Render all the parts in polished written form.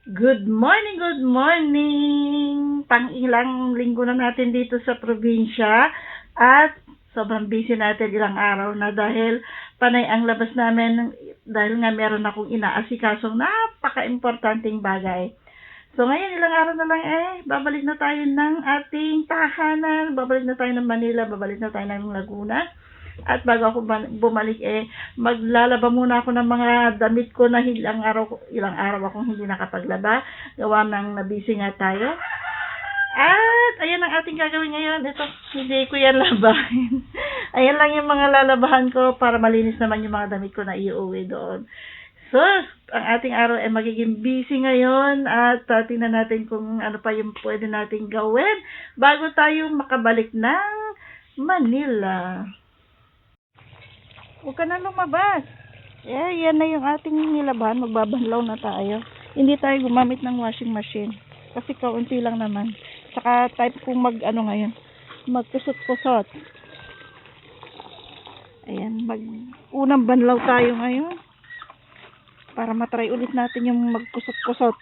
Good morning, good morning! Pang-ilang linggo na natin dito sa probinsya at sobrang busy natin ilang araw na dahil panay ang labas namin dahil nga meron akong inaasikasong napaka-importanting bagay. So ngayon ilang araw na lang babalik na tayo ng ating tahanan, babalik na tayo ng Manila, babalik na tayo ng Laguna. At bago ako bumalik maglalaba muna ako ng mga damit ko na ilang araw akong hindi nakapaglaba. Gawa ng nabisi nga tayo. At ayan ang ating gagawin ngayon. Ito, hindi ko yan labahin. Ayan lang yung mga lalabahan ko para malinis naman yung mga damit ko na iuwi doon. So, ang ating araw ay magiging busy ngayon at tingnan natin kung ano pa yung pwede natin gawin bago tayo makabalik ng Manila. Huwag ka na lumabas. Yan na yung ating nilabahan. Magbabanlaw na tayo. Hindi tayo gumamit ng washing machine. Kasi kaunti lang naman. Saka type kung ngayon. Magkusot-kusot. Ayan. Unang banlaw tayo ngayon. Para matry ulit natin yung magkusot-kusot.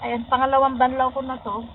Ayan, pangalawang banlaw ko na to.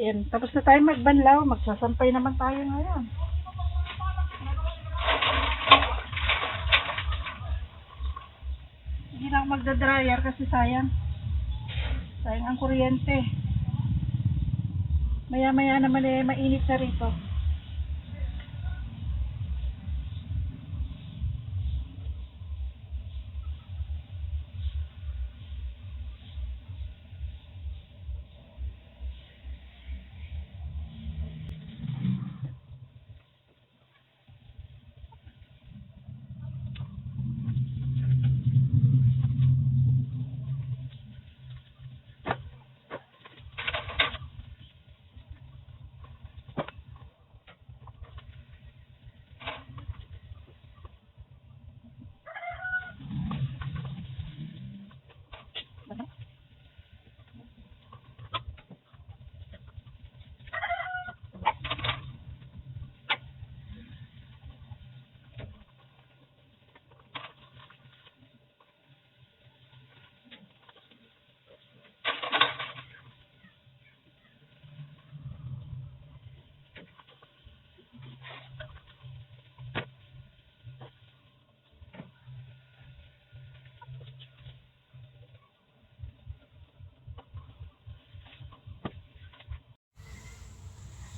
Ayan, tapos na tayo magbanlaw. Magsasampay naman tayo ngayon. Hindi na ako magdadryer kasi sayang. Sayang ang kuryente. Maya-maya naman mainit na rito.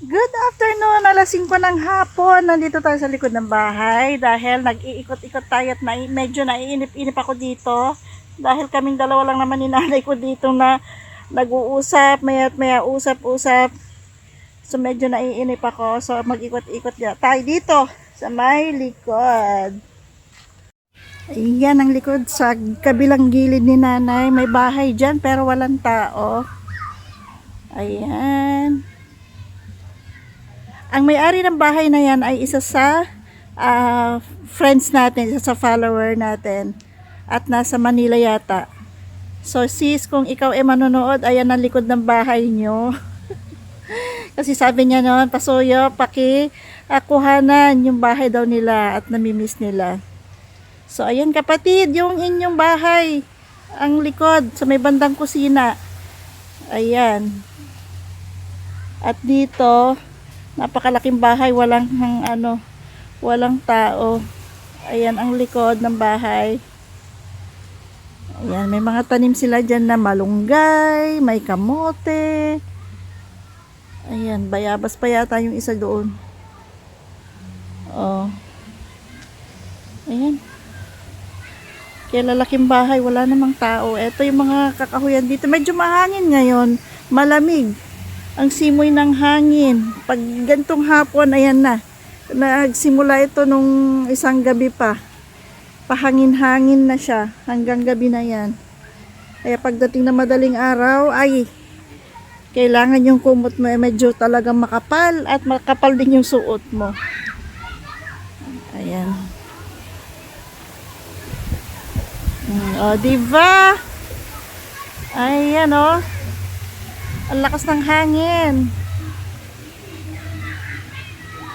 Good afternoon, alas 5 ng hapon. Nandito tayo sa likod ng bahay dahil nag-iikot-ikot tayo at medyo naiinip-inip ako dito. Dahil kaming dalawa lang naman ni nanay ko dito na nag-uusap, maya usap-usap. So medyo naiinip ako. So mag-ikot-ikot tayo dito sa may likod. Ayan ang likod sa kabilang gilid ni nanay. May bahay dyan pero walang tao. Ayan. Ang may-ari ng bahay na yan ay isa sa friends natin, isa sa follower natin. At nasa Manila yata. So sis, kung ikaw ay manonood, ayan ang likod ng bahay nyo. Kasi sabi niya noon, Pasuyo, kuhanan yung bahay daw nila at namimiss nila. So ayan kapatid, yung inyong bahay, ang likod sa may bandang kusina. Ayan. At dito, napakalaking bahay, walang tao. Ayan ang likod ng bahay. Ayan, may mga tanim sila dyan na malunggay, may kamote. Ayan, bayabas pa yata yung isa doon. Oh. Ayan. Kaya lalaking bahay, wala namang tao. Ito yung mga kakahuyan dito. Medyo mahangin ngayon, malamig. Ang simoy ng hangin. Pag gantong hapon, ayan na. Nagsimula ito nung isang gabi pa. Pahangin-hangin na siya hanggang gabi na yan. Kaya pagdating na madaling araw ay kailangan yung kumot mo medyo talagang makapal at makapal din yung suot mo. Ayan. O, diba? Ayan o. Ang lakas ng hangin.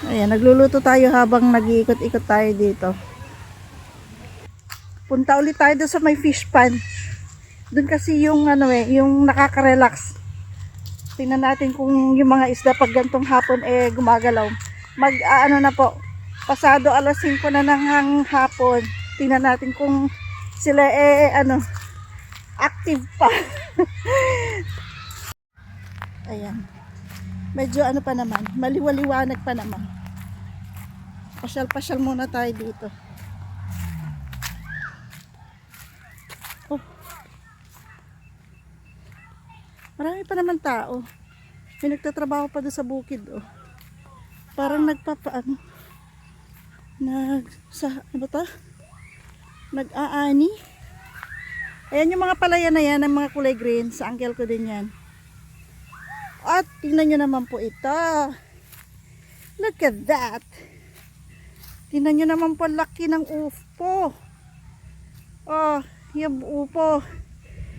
Ayan, nagluluto tayo habang nag-iikot-ikot tayo dito. Punta ulit tayo doon sa may fish pan. Doon kasi yung yung nakaka-relax. Tingnan natin kung yung mga isda pag gantong hapon gumagalaw. Na po. Pasado 5:00 na ng hapon. Tingnan natin kung sila active pa. Ayan. Medyo pa naman, maliwaliwanag pa naman. Pasyal-pasyal muna tayo dito. Oh. Marami pa naman tao. May nagtatrabaho pa doon sa bukid, oh. Parang nag-aani. Ayan yung mga palaya na yan, ang mga kulay green. Sa uncle ko din yan. At tingnan nyo naman po ito. Look at that. Tingnan nyo naman po laki ng upo. Oh, yung upo.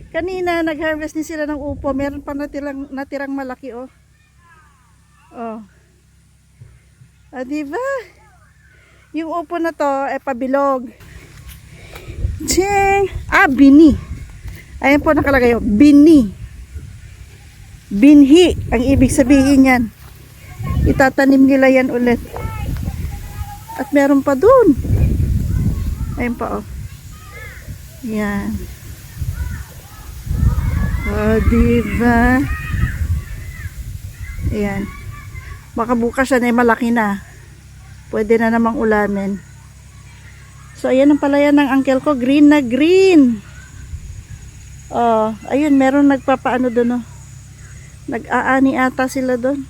Kanina nag-harvest ni sila ng upo. Meron pa natirang malaki, oh. Oh. Ah, diba? Yung upo na to pabilog. Ching! Bini. Ayan po nakalagay, oh. Bini. Binhi. Ang ibig sabihin yan. Itatanim nila yan ulit. At meron pa dun. Ayan pa, oh. Yan. Oh, diba? Ayan. Baka bukas yan malaki na. Pwede na namang ulamin. So, ayan ang palaya ng uncle ko. Green na green. Oh, ayun, meron nagpapaano doon, oh. Nag-aani ata sila doon.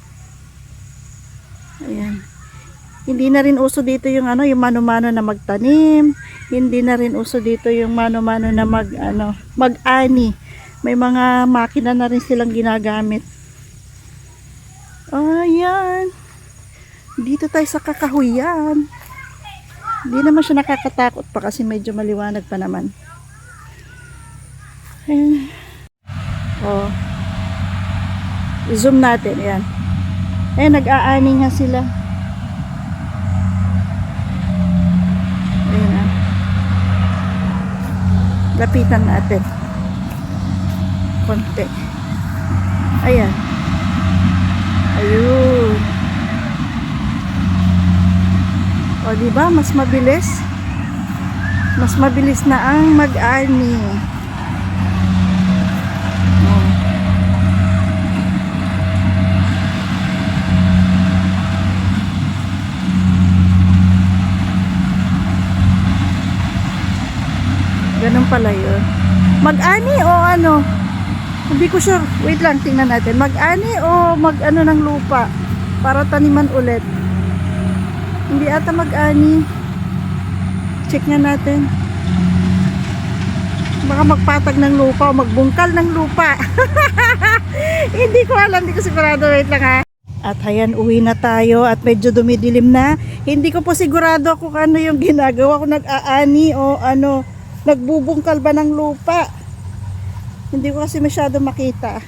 Ayan. Hindi na rin uso dito yung yung mano-mano na magtanim. Hindi na rin uso dito yung mano-mano na mag-ani. May mga makina na rin silang ginagamit. Ayan. Dito tayo sa kakahuyan. Hindi naman siya nakakatakot pa kasi medyo maliwanag pa naman. Ayan. Oh. Zoom natin. Ayan. Ayan, nag-aani nga sila. Ayan na. Lapitan natin. Konti. Ayan. Ayun. O, diba? Mas mabilis. Mas mabilis na ang mag-ani. Ganun pala yun. Mag-ani o hindi ko sure. Wait lang, tingnan natin. Mag-ani o mag-ano ng lupa para taniman ulit. Hindi ata mag-ani. Check nga natin. Baka magpatag ng lupa o magbungkal ng lupa. Hindi ko alam, hindi ko sigurado. Wait lang, ha. At ayan, uwi na tayo at medyo dumidilim na. Hindi ko po sigurado kung ano yung ginagawa ko, nag-aani o ano, nagbubungkal ba ng lupa. Hindi ko kasi masyado makita.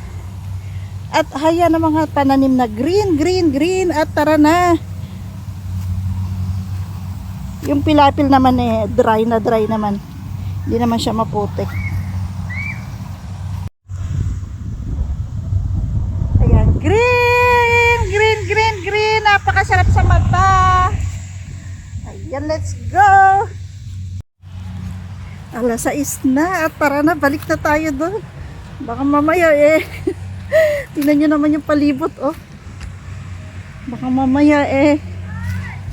At ayan ang mga pananim na green, green, green. At tara na. Yung pilapil naman dry na dry naman. Hindi naman siya maputik. Ayan, green, green, green, green. Napakasarap sa mata. Ayan, let's go. Alas 6 na at tara na, balik na tayo doon. Baka mamaya tingnan nyo naman yung palibot, oh. Baka mamaya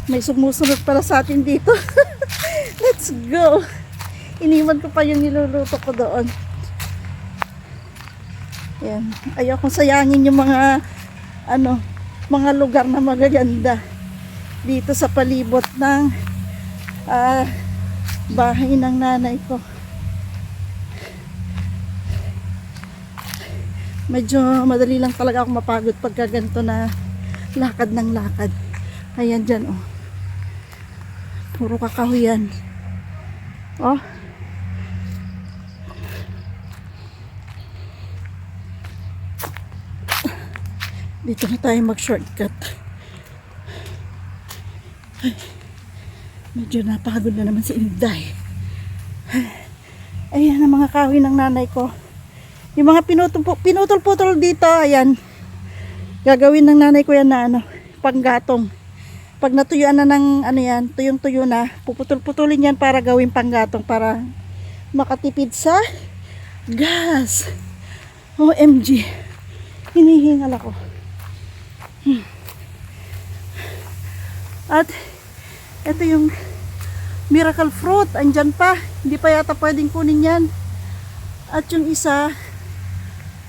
may sumusunod para sa atin dito. Let's go. Iniwan ko pa yung niluluto ko doon. Yan. Ayaw kong sayangin yung mga mga lugar na magaganda dito sa palibot ng bahay ng nanay ko. Medyo madali lang talaga ako mapagod pagka ganito na lakad ng lakad. Ayan dyan, oh. Puro kakahoy yan. Oh. Dito na tayo mag-shortcut. Ay, medyo napagod na naman si Inday. Ayan ang mga kahoy ng nanay ko. Yung mga pinutol-putol dito, ayan. Gagawin ng nanay ko yan na panggatong. Pag natuyuan na ng yan, tuyong-tuyo na, puputol-putulin yan para gawing panggatong para makatipid sa gas. OMG. Hinihingal ako. At ito yung miracle fruit, andyan pa. Hindi pa yata pwedeng kunin yan. At yung isa,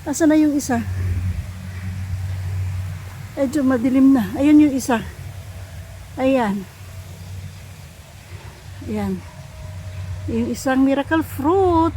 asa na yung isa? Medyo madilim na. Ayun yung isa. Ayan. Ayan. Yung isang miracle fruit.